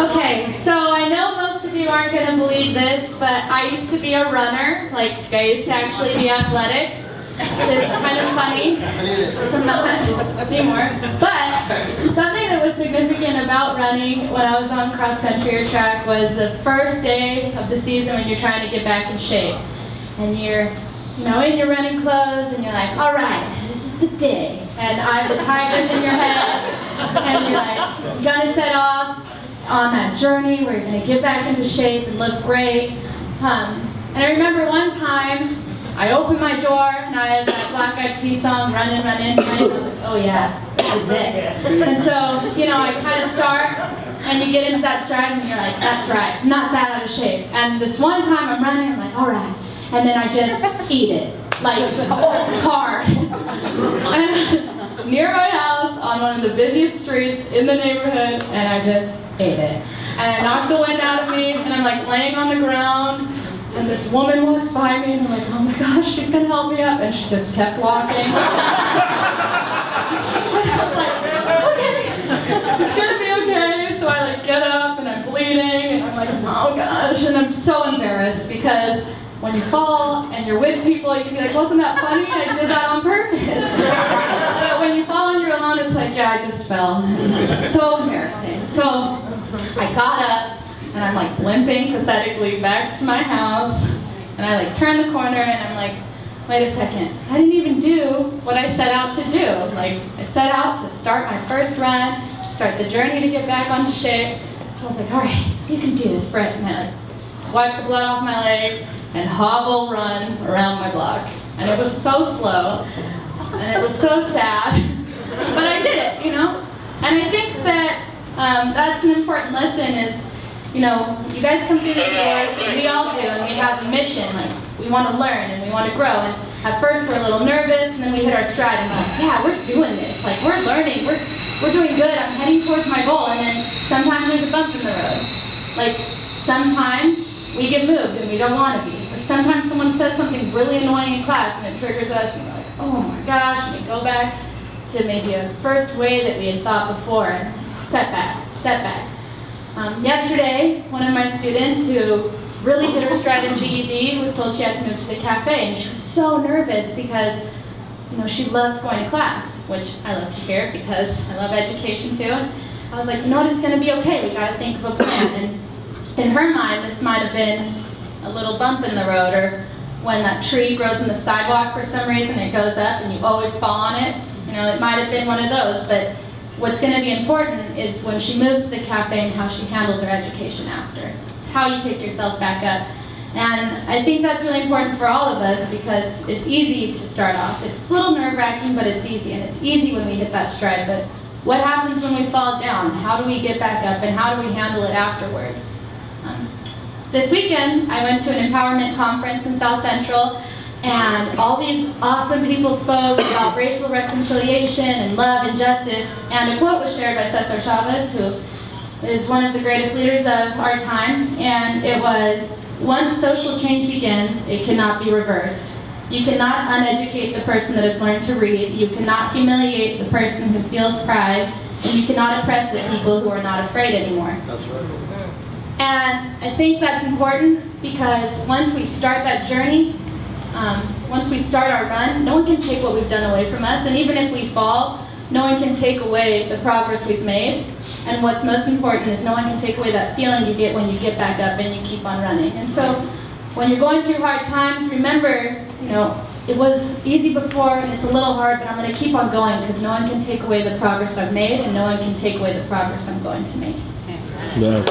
Okay, so I know most of you aren't going to believe this, but I used to be a runner. Like, I used to actually be athletic, which is kind of funny. I'm not anymore. But something that was significant about running when I was on cross country or track was the first day of the season when you're trying to get back in shape. And you're, in your running clothes, and you're like, all right, this is the day. And the tigers in your head, and you're like, you gotta set off on that journey where you're gonna get back into shape and look great. And I remember one time, I opened my door, and I had that Black Eyed Peas song, Runnin', Runnin', Runnin'. I was like, oh yeah, this is it. And so, I kind of start, and you get into that stride, and you're like, that's right, not that out of shape. And this one time I'm running, I'm like, all right. And then I just eat it, like hard. And near my house, on one of the busiest streets in the neighborhood, and I just ate it. And I knocked the wind out of me, and I'm like laying on the ground, and this woman walks by me, and I'm like, oh my gosh, she's gonna help me up, and she just kept walking. I was like, okay, it's gonna be okay. So I get up, and I'm bleeding, and I'm like, oh gosh, and I'm so embarrassed because when you fall and you're with people, you can be like, wasn't that funny? I did that on purpose. But when you fall and you're alone, it's like, yeah, I just fell. It's so embarrassing. So I got up, and I'm limping pathetically back to my house, and I turn the corner, and I'm like, wait a second, I didn't even do what I set out to do. I set out to start my first run, start the journey to get back onto shape. So I was like, all right, you can do this, Britt. And I wiped the blood off my leg, and hobble run around my block. And it was so slow, and it was so sad, but I did it, And I think that that's an important lesson is, you guys come through these doors, and we all do, and we have a mission, we want to learn, and we want to grow, and at first we're a little nervous, and then we hit our stride, and we're like, yeah, we're doing this, we're learning, we're doing good, I'm heading towards my goal, and then sometimes there's a bump in the road. Sometimes we get moved and we don't want to be. Or sometimes someone says something really annoying in class and it triggers us and we're like, oh my gosh, and we go back to maybe a first way that we had thought before, and setback. Yesterday, one of my students who really hit her stride in GED was told she had to move to the cafe, and she was so nervous because she loves going to class, which I love to hear because I love education too. I was like, it's going to be okay, we got to think of a plan. And in her mind, this might have been a little bump in the road, or when that tree grows in the sidewalk for some reason, it goes up and you always fall on it. It might have been one of those, but what's going to be important is when she moves to the cafe and how she handles her education after. It's how you pick yourself back up. And I think that's really important for all of us because it's easy to start off. It's a little nerve-wracking, but it's easy, and it's easy when we hit that stride. But what happens when we fall down? How do we get back up, and how do we handle it afterwards? This weekend, I went to an empowerment conference in South Central, and all these awesome people spoke about racial reconciliation and love and justice, and a quote was shared by Cesar Chavez, who is one of the greatest leaders of our time, and it was, once social change begins, it cannot be reversed. You cannot uneducate the person that has learned to read, you cannot humiliate the person who feels pride, and you cannot oppress the people who are not afraid anymore. That's right. And I think that's important because once we start that journey, once we start our run, no one can take what we've done away from us, and even if we fall, no one can take away the progress we've made. And what's most important is no one can take away that feeling you get when you get back up and you keep on running. And so when you're going through hard times, remember, it was easy before and it's a little hard, but I'm going to keep on going because no one can take away the progress I've made, and no one can take away the progress I'm going to make. Yes,